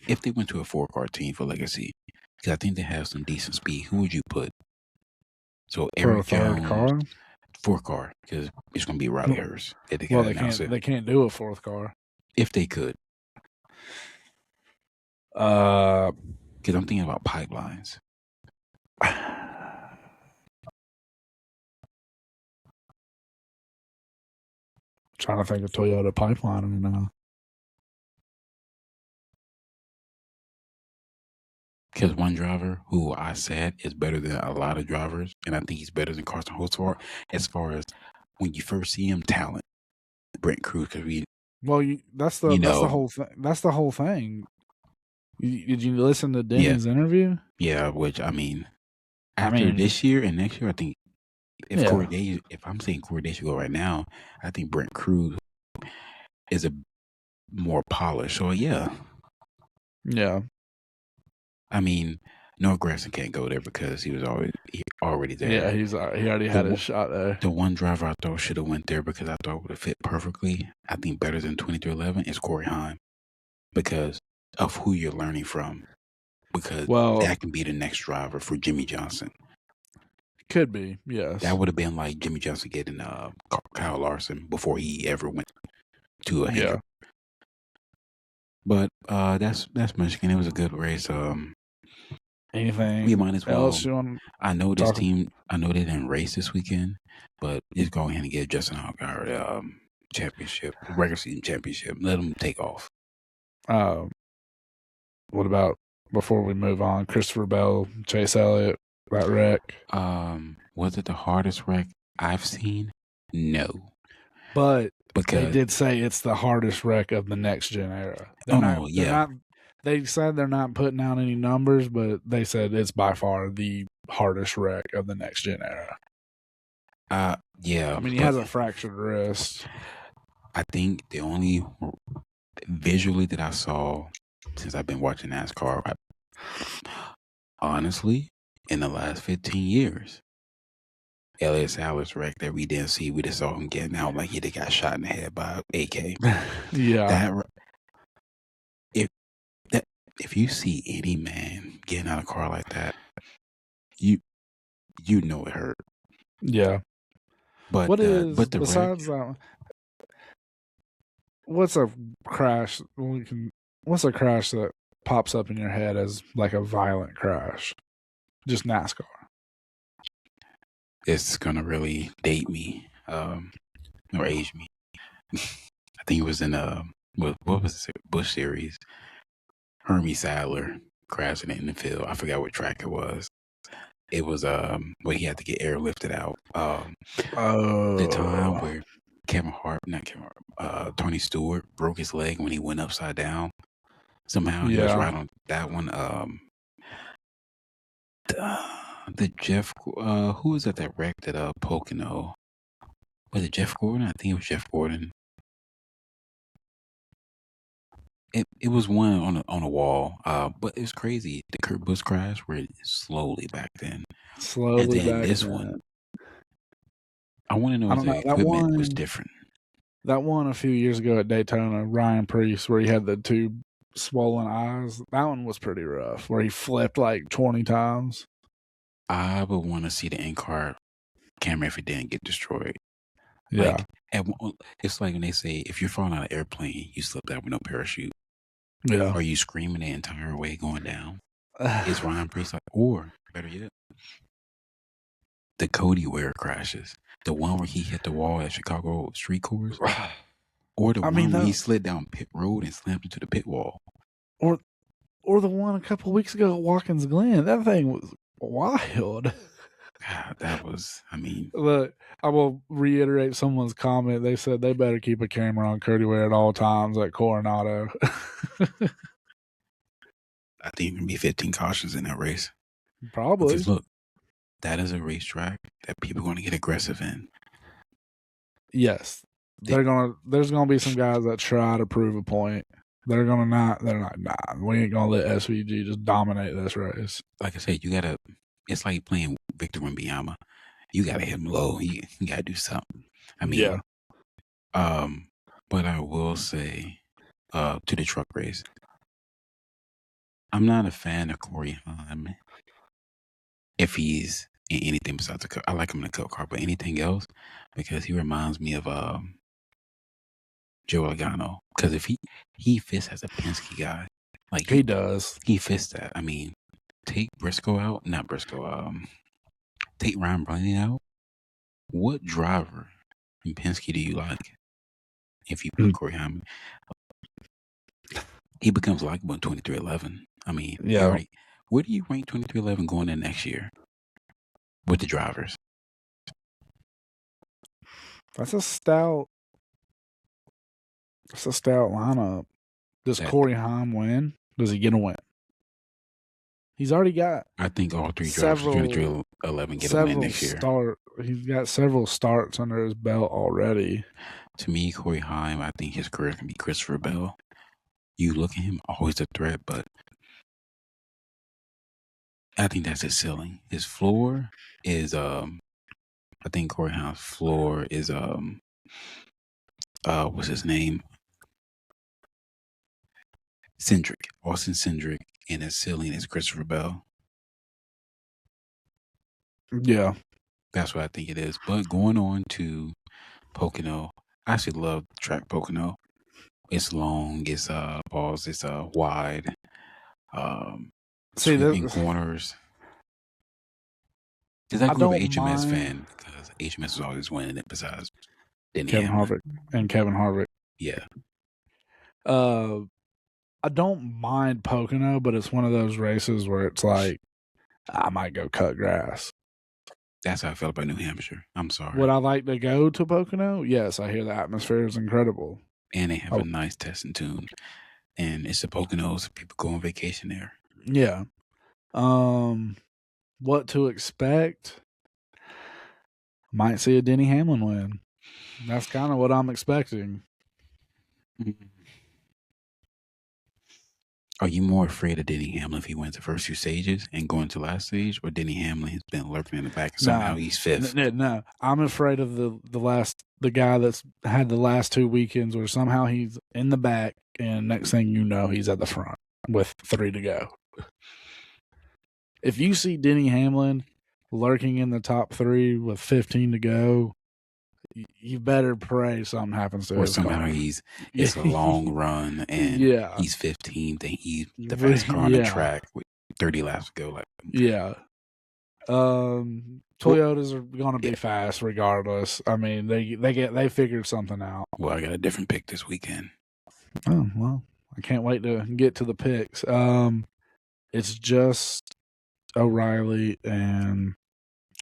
If they went to a 4-car team for Legacy, because I think they have some decent speed, who would you put? So Eric Jones, car? 4-car, because it's going to be Riley Hurst. Well, they can't do a 4th car if they could. Because I'm thinking about pipelines. Trying to think of Toyota pipeline now. Because one driver who I said is better than a lot of drivers, and I think he's better than Carson Hocevar as far as when you first see him, talent. Brent Cruz, because that's the whole thing. That's the whole thing. Did you listen to Denny's interview? Yeah, which after this year and next year, I think if I'm saying Corey Day should go right now, I think Brent Cruz is a more polished. So yeah. I mean, Noah Gragson can't go there because he was already there. Yeah, he already had his shot there. The one driver I thought should have went there because I thought would have fit perfectly, I think better than 2311, is Corey Heim, because of who you're learning from. Because that can be the next driver for Jimmy Johnson. Could be, yes. That would have been like Jimmy Johnson getting Kyle Larson before he ever went to a Hendrick. But that's Michigan. It was a good race. Anything we might as well. Else you want I know this team. I know they didn't race this weekend, but just go ahead and get Justin Allgaier championship, regular season championship. Let them take off. What about before we move on? Christopher Bell, Chase Elliott, that wreck. Was it the hardest wreck I've seen? No, but they did say it's the hardest wreck of the next gen era. They said they're not putting out any numbers, but they said it's by far the hardest wreck of the next gen era. Yeah. I mean, he has a fractured wrist. I think the only visually that I saw since I've been watching NASCAR, honestly, in the last 15 years, Elliott Salas wreck that we didn't see. We just saw him getting out like they got shot in the head by AK. Yeah. If you see any man getting out of a car like that, you know it hurt. Yeah. But besides that? What's a crash? What's a crash that pops up in your head as like a violent crash? Just NASCAR. It's gonna really date me, or age me. I think it was in what was it? Busch Series. Hermie Sadler crashing in the field. I forgot what track it was. It was where he had to get airlifted out. The time where Tony Stewart broke his leg when he went upside down. Somehow he was right on that one. The Jeff who was at that wreck at Pocono? Was it Jeff Gordon? I think it was Jeff Gordon. It was one on a wall, but it was crazy. The Kurt Busch crash where slowly back then. And then this one, I want to know if the equipment was different. That one a few years ago at Daytona, Ryan Preece, where he had the two swollen eyes. That one was pretty rough, where he flipped like 20 times. I would want to see the in-car camera if it didn't get destroyed. Yeah. Like, it's like when they say, if you're falling out of an airplane, you slipped out with no parachute. Yeah. Are you screaming the entire way going down? Is Ryan Priest like, or better yet, the Cody Ware crashes, the one where he hit the wall at Chicago street course, or the I one mean, where he that, slid down pit road and slammed into the pit wall. or the one a couple of weeks ago at Watkins Glen. That thing was wild. God, that was, I mean, Look, I will reiterate someone's comment. They said they better keep a camera on Cody Ware at all times at Coronado. I think there can be 15 cautions in that race. Probably. Because look, that is a racetrack that people are going to get aggressive in. Yes. There's gonna be some guys that try to prove a point. They're like, nah, we ain't gonna let SVG just dominate this race. Like I said, it's like playing Victor Wembanyama. You gotta hit him low. You gotta do something. I mean, but I will say, to the truck race, I'm not a fan of Corey Haim. If he's in anything besides the cup, I like him in the cup car, but anything else, because he reminds me of Joe Logano. Because if he fits as a Penske guy, like he does. He fits that. I mean, take Briscoe out, not Briscoe. Take Ryan Blaney out. What driver in Penske do you like? If you put Corey Haim, he becomes likable in 2311. I mean, where do you rank 2311 going in next year with the drivers? That's a stout lineup. Does Corey Haim win? Does he get a win? He's already got. I think all three drivers in 2311 get a win next year. He's got several starts under his belt already. To me, Corey Haim, I think his career can be Christopher Bell. You look at him, always a threat, but I think that's his ceiling. His floor is I think Corey Haim's floor is what's his name? Austin Cindric, and his ceiling is Christopher Bell. Yeah. That's what I think it is. But going on to Pocono, I actually love track Pocono. It's long, it's balls, it's wide. Sweeping corners. Does that go to HMS fan? Because HMS is always winning it besides Denny Kevin Harvick. Yeah. I don't mind Pocono, but it's one of those races where it's like, I might go cut grass. That's how I felt about New Hampshire. I'm sorry. Would I like to go to Pocono? Yes, I hear the atmosphere is incredible. And they have a nice test and tune. And it's the Poconos. People go on vacation there. Yeah. What to expect? Might see a Denny Hamlin win. That's kind of what I'm expecting. Mm-hmm. Are you more afraid of Denny Hamlin if he wins the first two stages and going to last stage, or Denny Hamlin has been lurking in the back and somehow he's fifth? No, I'm afraid of the guy that's had the last two weekends where somehow he's in the back and next thing you know he's at the front with 3 to go. If you see Denny Hamlin lurking in the top 3 with 15 to go, you better pray something happens to him. Or somehow it's a long run and he's 15th and he's the fastest car on the track with 30 laps to go. Yeah. Toyotas are going to be fast regardless. I mean, they figured something out. Well, I got a different pick this weekend. Oh, well, I can't wait to get to the picks. It's just O'Reilly and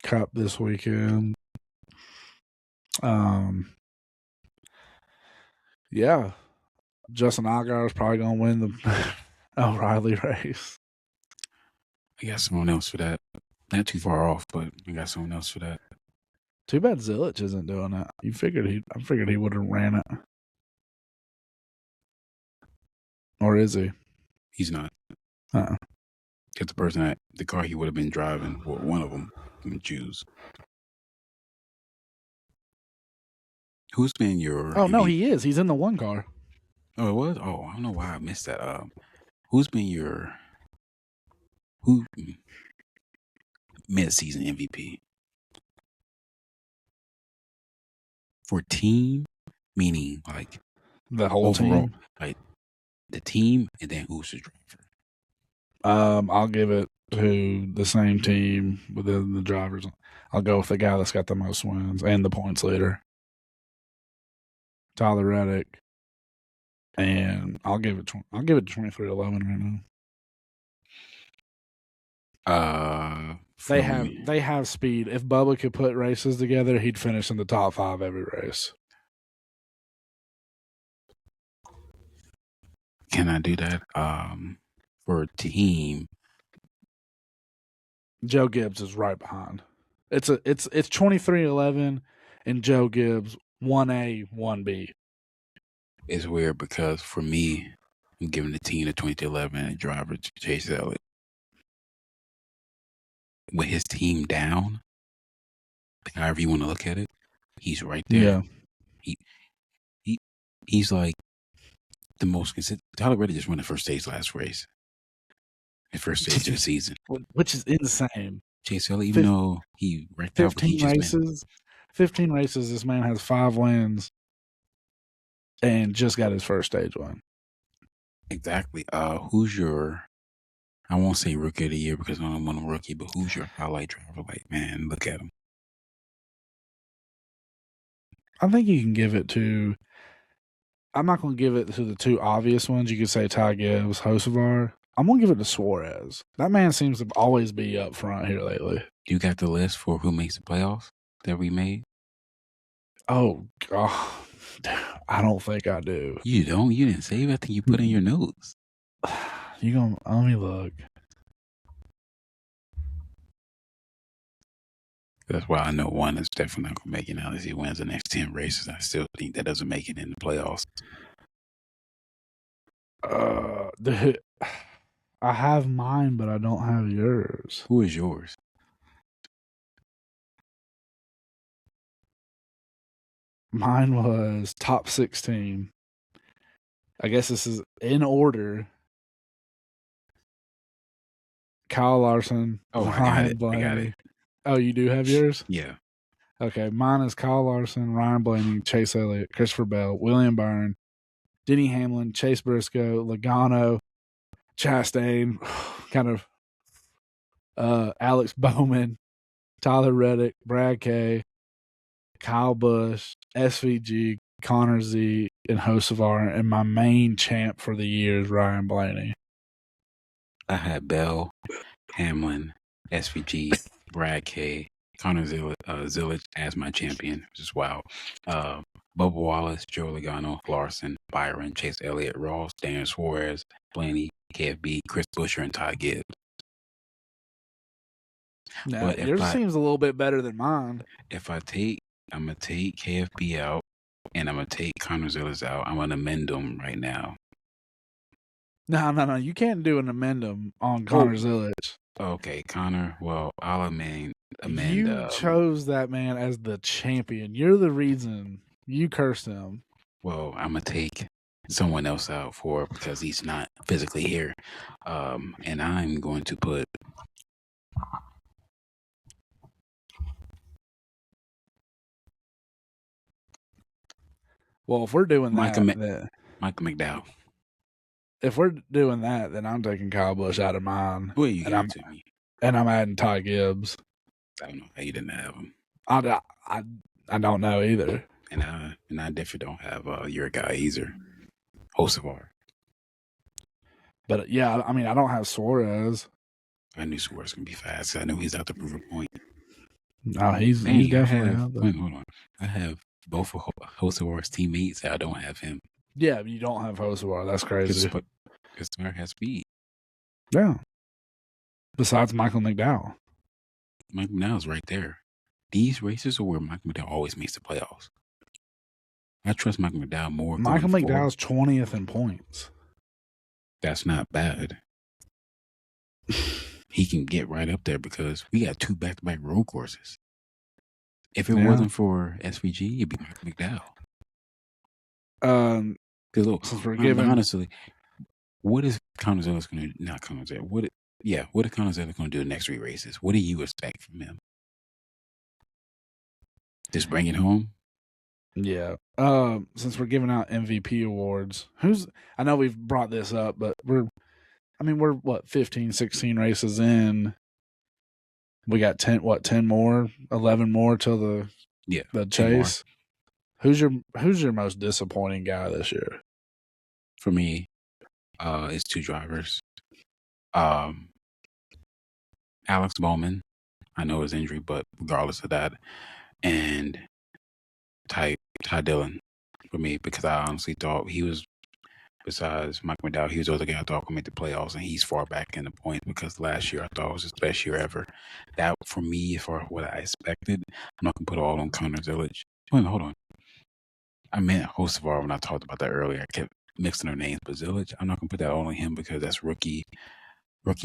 Cup this weekend. Yeah, Justin Allgaier is probably going to win the O'Reilly race. I got someone else for that. Not too far off, but I got someone else for that. Too bad Zilich isn't doing it. I figured he would have ran it. Or is he? He's not. Because the car he would have been driving, or one of them, would choose. Who's been your... Oh, no, he is. He's in the one car. Oh, it was. Oh, I don't know why I missed that. Who's been your who mid-season MVP for team? Meaning like The whole overall, team. like the team, and then who's the driver? I'll give it to the same team within the drivers. I'll go with the guy that's got the most wins and the points leader, Tyler Reddick, and I'll give it 23-11 right now. They have speed. If Bubba could put races together, he'd finish in the top 5 every race. Can I do that? For a team, Joe Gibbs is right behind. It's 23-11, and Joe Gibbs 1A 1B. it's weird because for me, I'm giving the team the 2011 and driver to Chase Elliott. With his team down, however you want to look at it, he's right there. Yeah. He's like the most consistent. Tyler Reddick just won the first stage last race. The first stage of the season. Which is insane. Chase Elliott, even though he wrecked out, but he just races. 15 races, this man has 5 wins and just got his first stage win. Exactly. Who's your, I won't say rookie of the year because I don't want a rookie, but who's your highlight driver? Like, man, look at him. I think you can give it to, I'm not going to give it to the 2 obvious ones. You could say Ty Gibbs, Hocevar. I'm going to give it to Suarez. That man seems to always be up front here lately. You got the list for who makes the playoffs that we made? Oh, God. I don't think I do. You don't? You didn't save? I think you put in your notes. You gonna, let me look. That's why I know one is definitely not going to make it now unless he wins the next 10 races. I still think that doesn't make it in the playoffs. I have mine, but I don't have yours. Who is yours? Mine was top 16. I guess this is in order. Kyle Larson. Oh, I got it. Oh, you do have yours? Yeah. Okay, mine is Kyle Larson, Ryan Blaney, Chase Elliott, Christopher Bell, William Byrne, Denny Hamlin, Chase Briscoe, Logano, Chastain, kind of Alex Bowman, Tyler Reddick, Brad Kay, Kyle Busch, SVG, Connor Z, and Hocevar, and my main champ for the year is Ryan Blaney. I had Bell, Hamlin, SVG, Brad Kay, Connor Zillage as my champion, which is wild. Bubba Wallace, Joe Logano, Larson, Byron, Chase Elliott, Ross, Dan Suarez, Blaney, KFB, Chris Buescher, and Ty Gibbs. Now, yours seems a little bit better than mine. I'm going to take KFB out, and I'm going to take Connor Zillage out. I'm going to amend them right now. No. You can't do an amendum on Connor Zillage. Okay, Connor. Well, I'll amend. You chose that man as the champion. You're the reason you cursed him. Well, I'm going to take someone else out because he's not physically here. And I'm going to put well, if we're doing Michael McDowell. If we're doing that, then I'm taking Kyle Busch out of mine. Well, you give it to me. And I'm adding Ty Gibbs. I don't know how you didn't have him. I don't know either. And I definitely don't have your guy either, Hocevar. But yeah, I mean, I don't have Suarez. I knew Suarez was gonna be fast. I knew he's out to prove a point. No, he's definitely out there. Wait, hold on. I have both of Hocevar's teammates. I don't have him. Yeah, but you don't have Hocevar. That's crazy. Because Smart has speed. Yeah. Besides Michael McDowell. Michael McDowell's right there. These races are where Michael McDowell always makes the playoffs. I trust Michael McDowell more. Michael McDowell's 20th in points. That's not bad. He can get right up there because we got 2 back-to-back road courses. If it wasn't for SVG, it'd be Michael McDowell. Since we're giving, honestly, what is Connor's going to not Connor's? What? Yeah, what is Connor's going to do the next 3 races? What do you expect from him? Just bring it home. yeah. Since we're giving out MVP awards, I know we've brought this up, but we're what, 15, 16 races in. We got 10 more, 11 more till the 10 more. chase. Who's your most disappointing guy this year? For me, it's 2 drivers. Um, Alex Bowman, I know his injury, but regardless of that, and Ty Dillon for me, because I honestly thought he was, besides Mike McDowell, he was the other guy I thought could make the playoffs, and he's far back in the points because last year I thought was his best year ever. That, for me, for what I expected, I'm not going to put it all on Connor Zillage. Wait a minute, hold on. I meant Hocevar when I talked about that earlier. I kept mixing their names, but Zillage, I'm not going to put that all on him because that's rookie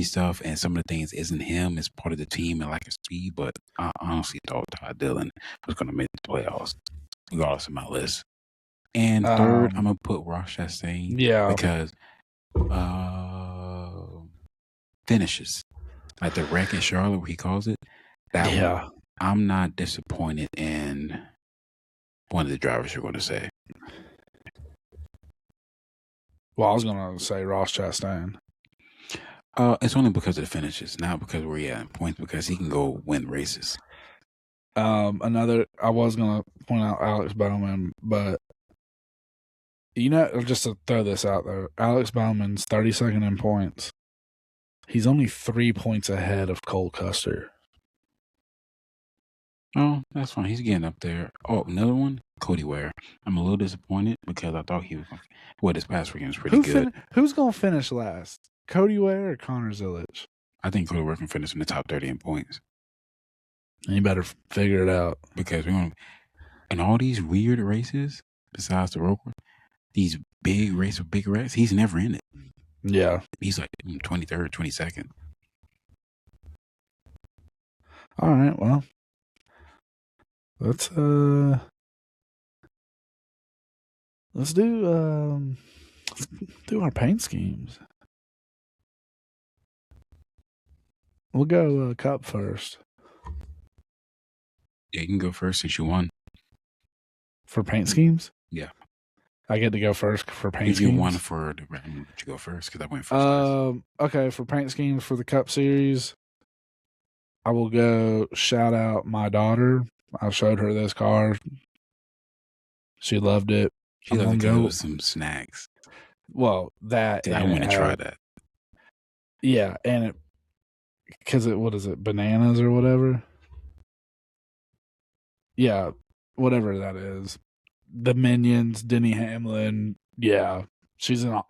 stuff, and some of the things isn't him. It's part of the team and lack of speed, but I honestly thought Todd Dillon was going to make the playoffs, regardless of my list. And third, I'm going to put Ross Chastain because finishes. Like the wreck in Charlotte, where he calls it, that one, I'm not disappointed in one of the drivers you're going to say. Well, I was going to say Ross Chastain. It's only because of the finishes, not because where he at in points, because he can go win races. I was going to point out Alex Bowman, but just to throw this out there, Alex Bowman's 32nd in points. He's only 3 points ahead of Cole Custer. Oh, that's fine. He's getting up there. Oh, another one, Cody Ware. I'm a little disappointed because I thought he was going to. Well, this past weekend was pretty good. Who's going to finish last? Cody Ware or Connor Zillage? I think Cody Ware can finish in the top 30 in points. You better figure it out. Because in all these weird races, besides the Roper, these big races with big wrecks, he's never in it. Yeah. He's like 23rd, 22nd. All right, well. Let's do our paint schemes. We'll go Cup first. Yeah, you can go first since you won. For paint schemes? Yeah. I get to go first for paint schemes? If you won for the round, you go first because I went first. Okay, for paint schemes for the Cup Series, I will go shout out my daughter. I showed her this car. She loved it. She loved it with some snacks. Well, that. I want to try that. Yeah, and what is it, bananas or whatever? Yeah, whatever that is. The Minions, Denny Hamlin. Yeah, she's on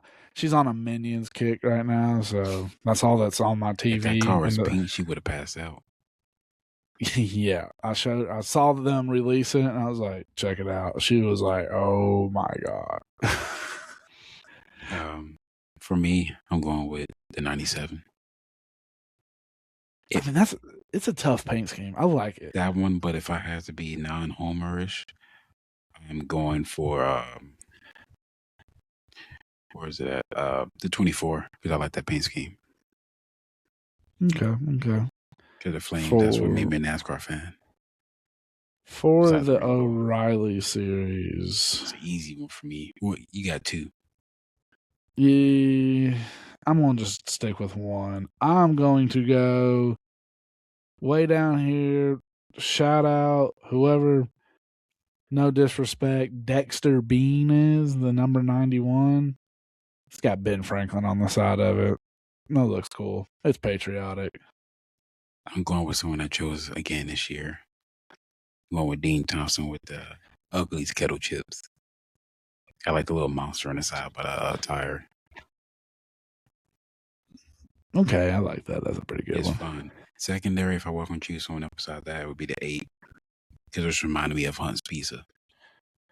a Minions kick right now, so that's all that's on my TV. If that car was pink, she would have passed out. Yeah, I saw them release it, and I was like, check it out. She was like, oh my God. For me, I'm going with the 97. It's a tough paint scheme. I like it. That one, but if I had to be non-homerish, I'm going for where is it at? The 24, because I like that paint scheme. Okay. Because the flame, that's what made me a NASCAR fan. For the O'Reilly series, it's an easy one for me. Well, you got 2. Yeah, I'm gonna just stick with one. I'm going to go way down here. Shout out whoever, no disrespect, Dexter Bean is the number 91. It's got Ben Franklin on the side of it. That looks cool. It's patriotic. I'm going with someone I chose again this year. I'm going with Dean Thompson with the Ugly's kettle chips. I like the little monster on the side, but tire. Okay, I like that. That's a pretty good one. It's fun. Secondary, if I were going to choose someone up beside that, it would be the 8. Because it reminded me of Hunt's Pizza.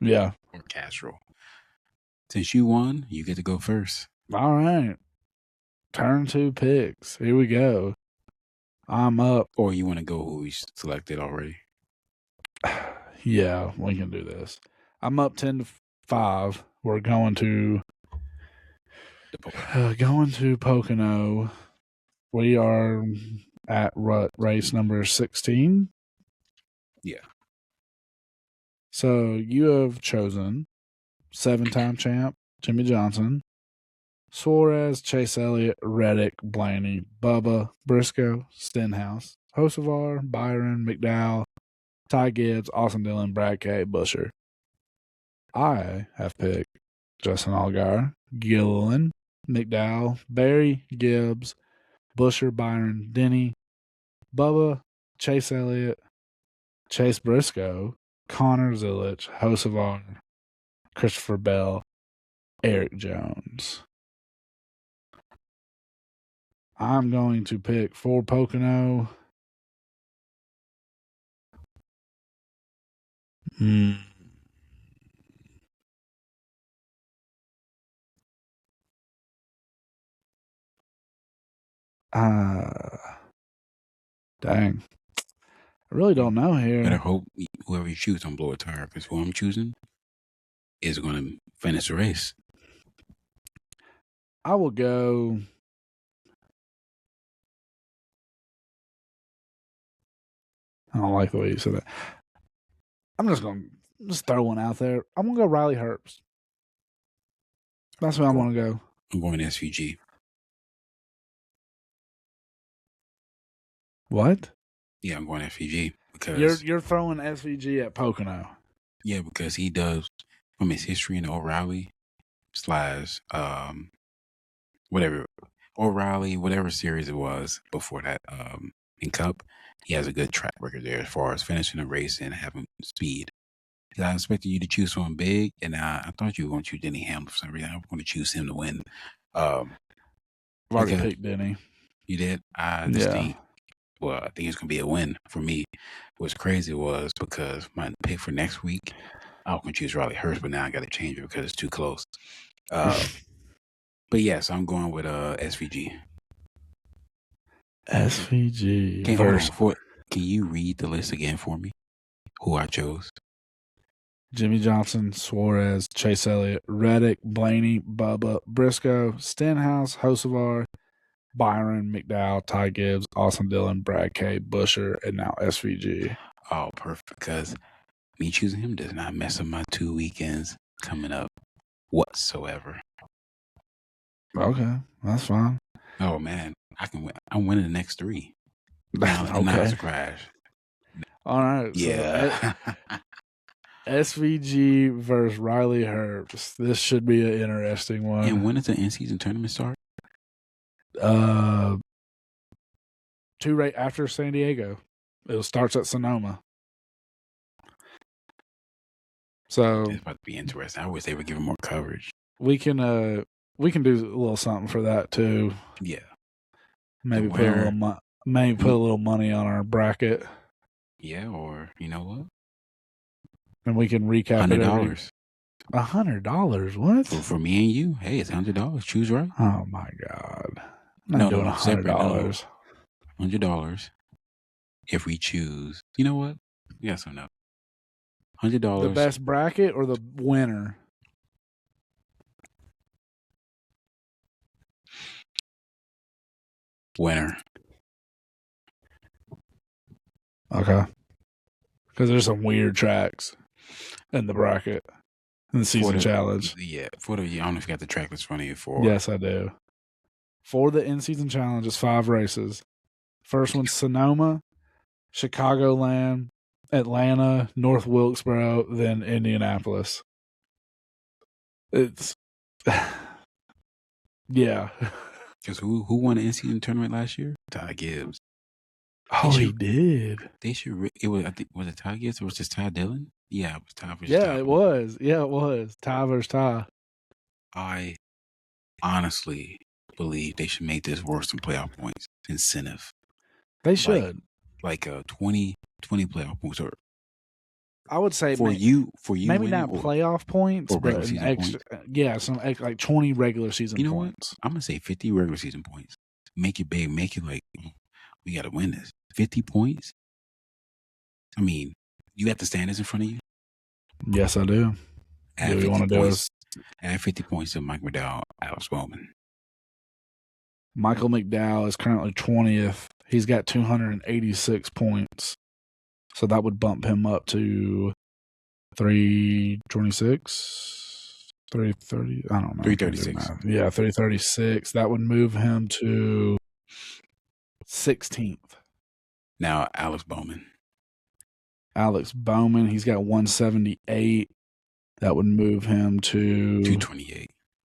Yeah. Or Castro. Since you won, you get to go first. All right. Turn 2 picks. Here we go. I'm up. Or you want to go who we selected already? Yeah, we can do this. I'm up 10-5 we're going to Pocono. We are at race number 16. Yeah. So you have chosen 7-time champ Jimmy Johnson, Suarez, Chase Elliott, Reddick, Blaney, Bubba, Briscoe, Stenhouse, Hocevar, Byron, McDowell, Ty Gibbs, Austin Dillon, Brad K, Busher. I have picked Justin Allgaier, Gilliland, McDowell, Barry, Gibbs, Busher, Byron, Denny, Bubba, Chase Elliott, Chase Briscoe, Connor Zilich, Hocevar, Christopher Bell, Eric Jones. I'm going to pick for Pocono. Dang. I really don't know here. Better hope whoever you choose don't blow a tire, because who I'm choosing is going to finish the race. I will go. I don't like the way you said that. I'm just going to throw one out there. I'm going to go Riley Herbst. That's where I'm going to go. I'm going SVG. What? Yeah, I'm going SVG because you're throwing SVG at Pocono. Yeah, because he does from his history in O'Reilly whatever series it was before that in Cup, he has a good track record there as far as finishing a race and having speed. I expected you to choose someone big, and I thought you were going to choose Denny Hamlin for some reason. I was going to choose him to win. I've already picked Denny. You did? I think it's going to be a win for me. What's crazy was because my pick for next week, I was going to choose Riley Herbst, but now I got to change it because it's too close. But yes, I'm going with SVG. SVG. Can you read the list again for me? Who I chose? Jimmy Johnson, Suarez, Chase Elliott, Reddick, Blaney, Bubba, Briscoe, Stenhouse, Hocevar, Byron, McDowell, Ty Gibbs, Austin Dillon, Brad K, Busher, and now SVG. Oh, perfect. Because me choosing him does not mess up my 2 weekends coming up whatsoever. Okay, that's fine. Oh man, I can win. I'm winning the next 3. Now it's a crash. All right. Yeah. So SVG versus Riley Herbst. This should be an interesting one. And when does the in-season tournament start? 2 right after San Diego. It starts at Sonoma. So it's about to be interesting. I wish they would give him more coverage. We can do a little something for that too. Yeah. Maybe put a little money on our bracket. Yeah, or you know what? And we can recap $100. $100? What? For me and you. Hey, it's $100. Choose right. Oh my God. I'm not doing $100. $100 if we choose. You know what? Yes or no? $100. The best bracket or the winner? Winner. Okay. Because there's some weird tracks in the bracket. In the season challenge. Yeah. I don't know if you got the track list in front of you for. Yes, I do. For the in-season challenge, it's 5 races. First one's Sonoma, Chicagoland, Atlanta, North Wilkesboro, then Indianapolis. It's yeah. Because who won the in-season tournament last year? Ty Gibbs. Oh, he did. They should. It was. I think was it Ty Gibbs or was it Ty Dillon? Yeah, it was Ty versus Ty. Yeah, it was. Yeah, it was Ty versus Ty. I honestly believe they should make this worse than playoff points incentive. They should like 20 playoff points, or I would say for you maybe not playoff points, but an extra points. Yeah, some like 20 regular season points. What? I'm gonna say 50 regular season points. Make it big. Make it like we got to win this. 50 points. You have the standings in front of you. Yes, I do. Do we want to do Add 50 points to Mike McDowell, Alex Bowman. Michael McDowell is currently 20th. He's got 286 points. So that would bump him up to 326, 330. I don't know. 336. Yeah, 336. That would move him to 16th. Now, Alex Bowman. Alex Bowman, he's got 178. That would move him to 228.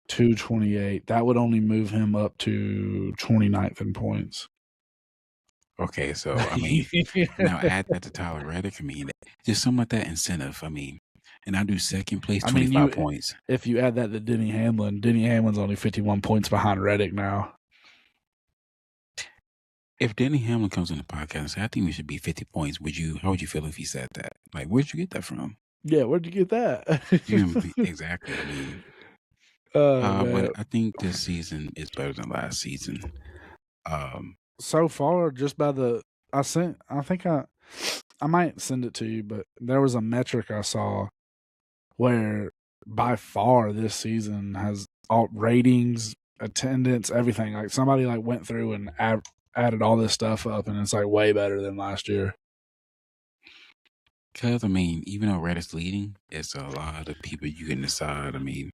228. That would only move him up to 29th in points. Okay, so, I mean, now add that to Tyler Reddick. I mean, just something like that incentive. I mean, and I do second place, 25 points. If you add that to Denny Hamlin's only 51 points behind Reddick now. If Denny Hamlin comes on the podcast and says, I think we should be 50 points, how would you feel if he said that? Like, where'd you get that from? Yeah, where'd you get that? Exactly. I mean, but I think this season is better than last season. So far, just by I might send it to you, but there was a metric I saw where by far this season has all ratings, attendance, everything. Like somebody went through and added all this stuff up, and it's way better than last year. Because, I mean, even though Reddit's leading, it's a lot of people you can decide, I mean,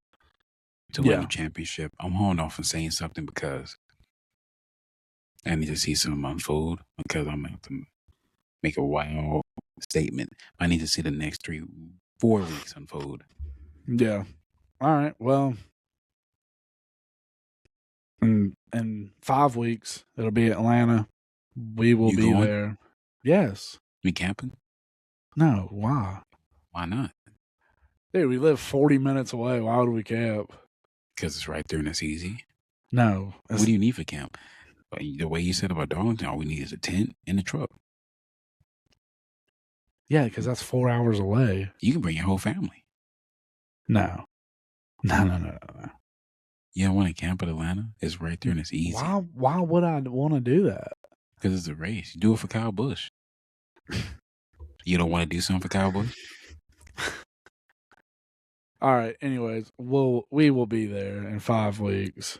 to win the championship. I'm holding off on saying something because I need to see something unfold, because I'm going to make a wild statement. I need to see the next 4 weeks unfold. Yeah. All right. Well, in 5 weeks, it'll be Atlanta. We will be there. Yes. We camping? No. Why? Why not? Dude, we live 40 minutes away. Why would we camp? Because it's right there and it's easy. No. What do you need for camp? The way you said about Darlington, all we need is a tent and a truck. Yeah, because that's 4 hours away. You can bring your whole family. No. No. You don't want to camp at Atlanta? It's right there and it's easy. Why would I want to do that? Because it's a race. You do it for Kyle Busch. You don't want to do something for Kyle Busch? All right. Anyways, we will be there in 5 weeks,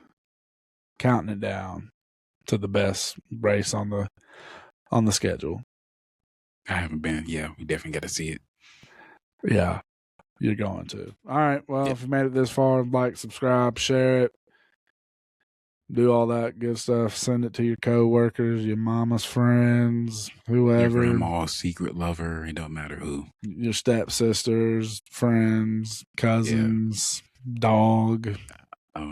counting it down to the best race on the schedule. I haven't been. Yeah, we definitely got to see it. Yeah, you're going to. All right. Well, if you made it this far, like, subscribe, share it, do all that good stuff. Send it to your coworkers, your mama's friends, whoever. Your grandma's secret lover. It don't matter who. Your stepsisters, friends, cousins, dog,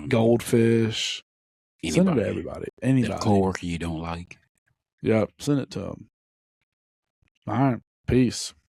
goldfish. Anybody. Send it to everybody. Anybody. That coworker you don't like. Yep. Send it to them. All right. Peace.